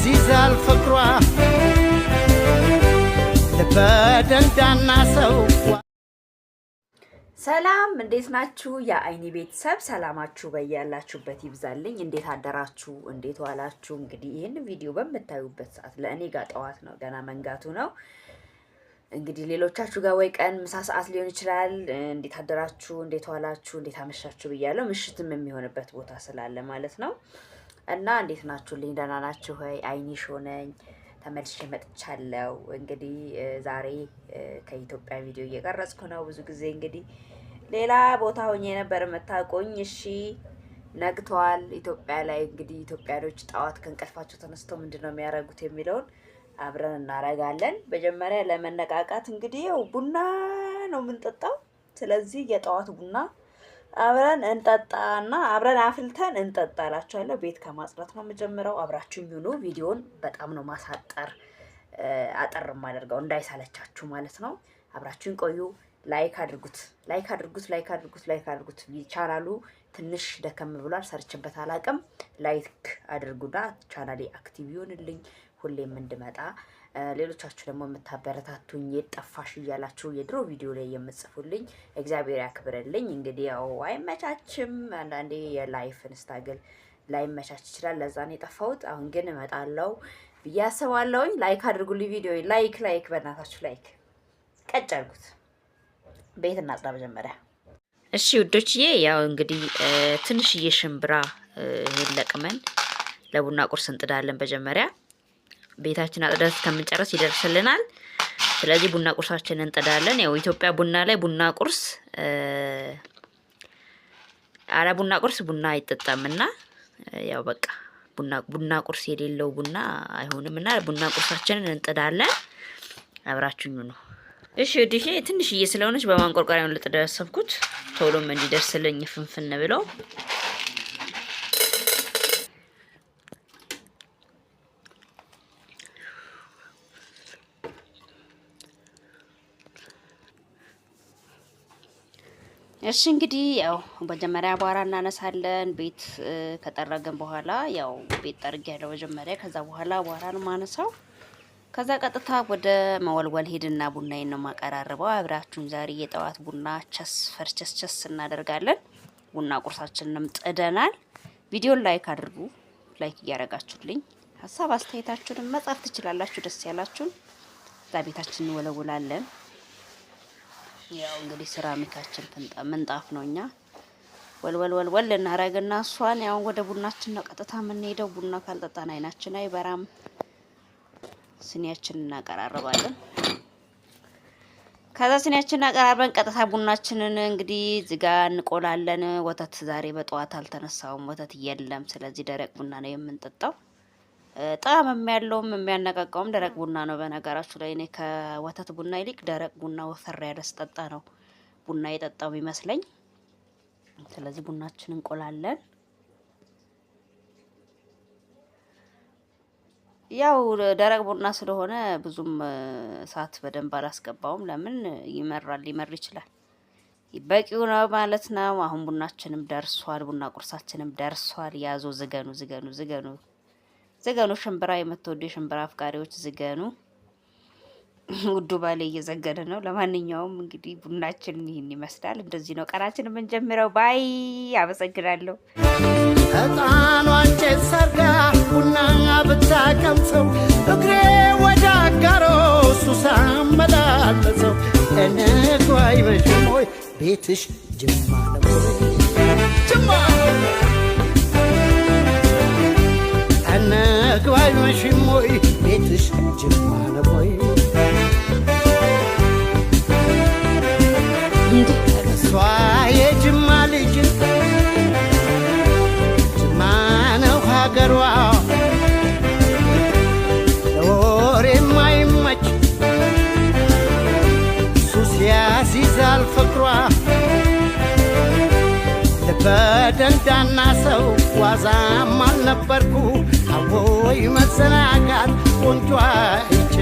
ሲያስይዛል ፍቅሯ ልበደንዳና ሰው። ሰላም እንዴት ናችሁ? የአይኒ ቤተሰብ ሰላማችሁ በያላችሁበት ይብዛልኝ። እንዴት አደራችሁ? እንዴት ዋላችሁ? እንግዲህ ይህን ቪዲዮ በምታዩበት ሰዓት ለእኔ ጋር ጠዋት ነው፣ ገና መንጋቱ ነው። እንግዲህ ሌሎቻችሁ ጋር ወይ ቀን ምሳ ሰዓት ሊሆን ይችላል። እንዴት አደራችሁ? እንዴት ዋላችሁ? እንዴት አመሻችሁ ብያለሁ። ምሽትም የሚሆንበት ቦታ ስላለ ማለት ነው። እና እንዴት ናችሁልኝ? ደህና ናችሁ ወይ? አይኒ ሾ ነኝ፣ ተመልሼ መጥቻለሁ። እንግዲህ ዛሬ ከኢትዮጵያ ቪዲዮ እየቀረጽኩ ነው። ብዙ ጊዜ እንግዲህ ሌላ ቦታ ሆኜ ነበር የምታውቁኝ። እሺ ነግቷል። ኢትዮጵያ ላይ እንግዲህ ኢትዮጵያኖች ጠዋት ከእንቅልፋቸው ተነስተው ምንድነው የሚያደርጉት የሚለውን አብረን እናረጋለን። መጀመሪያ ለመነቃቃት እንግዲህ ያው ቡና ነው የምንጠጣው። ስለዚህ የጠዋት ቡና አብረን እንጠጣና አብረን አፍልተን እንጠጣላችኋለሁ። ቤት ከማጽዳት ነው የምጀምረው። አብራችሁኝ ሁኑ። ቪዲዮን በጣም ነው ማሳጠር አጠር ማደርገው እንዳይሳለቻችሁ ማለት ነው። አብራችሁኝ ቆዩ። ላይክ አድርጉት፣ ላይክ አድርጉት፣ ላይክ አድርጉት፣ ላይክ አድርጉት። ቻናሉ ትንሽ ደከም ብሏል፣ ሰርችበት አላቅም። ላይክ አድርጉና ቻናሌ አክቲቭ ይሁንልኝ ሁሌም እንድመጣ። ሌሎቻችሁ ደግሞ የምታበረታቱኝ የጠፋሽ እያላችሁ የድሮ ቪዲዮ ላይ የምጽፉልኝ እግዚአብሔር ያክብርልኝ። እንግዲህ ያው አይመቻችም፣ አንዳንዴ የላይፍን ስታግል ላይመቻች ይችላል። ለዛ ነው የጠፋሁት። አሁን ግን እመጣለሁ ብዬ አስባለሁኝ። ላይክ አድርጉልኝ ቪዲዮ ላይክ በእናታችሁ ላይክ ቀጭ አድርጉት። ቤት እናጽዳ መጀመሪያ። እሺ ውዶችዬ፣ ያው እንግዲህ ትንሽዬ ሽምብራ ለቅመን ለቡና ቁርስ እንጥዳለን። መጀመሪያ ቤታችን አጥደት ከምንጨርስ ይደርስልናል። ስለዚህ ቡና ቁርሳችንን እንጥዳለን። ያው ኢትዮጵያ ቡና ላይ ቡና ቁርስ አረ ቡና ቁርስ ቡና አይጠጣምና ያው በቃ ቡና ቁርስ የሌለው ቡና አይሆንምና ቡና ቁርሳችንን እንጥዳለን። አብራችሁኝ ነው። እሺ ወዲህ ትንሽዬ ስለሆነች በማንቆርቆሪያው ልጥድ ያሰብኩት ቶሎም እንዲደርስልኝ ፍንፍን ብሎ። እሺ እንግዲህ ያው መጀመሪያ አቧራ እናነሳለን። ቤት ከጠረገን በኋላ ያው ቤት ጠርግ ያለው መጀመሪያ፣ ከዛ በኋላ አቧራ ነው ማነሳው። ከዛ ቀጥታ ወደ መወልወል ሄድና ቡናዬን ነው ማቀራርበው። አብራችሁን ዛሬ የጠዋት ቡና ፈርቸስ እናደርጋለን። ቡና ቁርሳችንንም ጥደናል። ቪዲዮን ላይክ አድርጉ። ላይክ እያረጋችሁልኝ ሀሳብ አስተያየታችሁን መጻፍ ትችላላችሁ። ደስ ያላችሁን እዛ ቤታችን እንወለውላለን። ያው እንግዲህ ሴራሚካችን ምንጣፍ ነውኛ ወልወል እናረግና እሷን ያው ወደ ቡናችን ነው ቀጥታ የምንሄደው። ቡና ካልጠጣን አይናችን አይበራም። ስኒያችንን እናቀራርባለን። ከዛ ስኒያችንን እናቀራርበን ቀጥታ ቡናችንን እንግዲህ ዝጋ እንቆላለን። ወተት ዛሬ በጠዋት አልተነሳውም፣ ወተት የለም። ስለዚህ ደረቅ ቡና ነው የምንጠጣው። ጣዕም ያለውም የሚያነቃቃውም ደረቅ ቡና ነው። በነገራችሁ ላይ እኔ ከወተት ቡና ይልቅ ደረቅ ቡና ወፈር ያለ ስጠጣ ነው ቡና የጠጣው ይመስለኝ። ስለዚህ ቡናችንን እንቆላለን። ያው ደረቅ ቡና ስለሆነ ብዙም እሳት በደንብ አላስገባውም። ለምን ሊመር ይችላል። በቂው ነው ማለት ነው። አሁን ቡናችንም ደርሷል፣ ቡና ቁርሳችንም ደርሷል። ያዞ ዝገኑ። ሽምብራ የምትወዱ የሽምብራ አፍቃሪዎች ዝገኑ። ውዱ ባሌ እየዘገነ ነው። ለማንኛውም እንግዲህ ቡናችን ይህን ይመስላል። እንደዚህ ነው ቀናችን የምንጀምረው። ባይ አመሰግናለሁ። እጣኗን ጭስ ሰርጋ ቡና ብታቀምሰው እግሬ ወደ አጋሮ ሱሳ መላለሰው። እንኳ አይመሽም ወይ ቤትሽ ጅማ ነው ጅማ። እንኳ አይመሽም ወይ ቤትሽ ጅማ ነው ወይ እሷ የጅማ ልጅ ጅማ ነው ሀገሯ። ለወሬ የማይመች ሱስ ያስይዛል ፍቅሯ ልበደንዳና ሰው ዋዛም አልነበርኩ። አቦይ መዘናጋት ቆንጆ አይቼ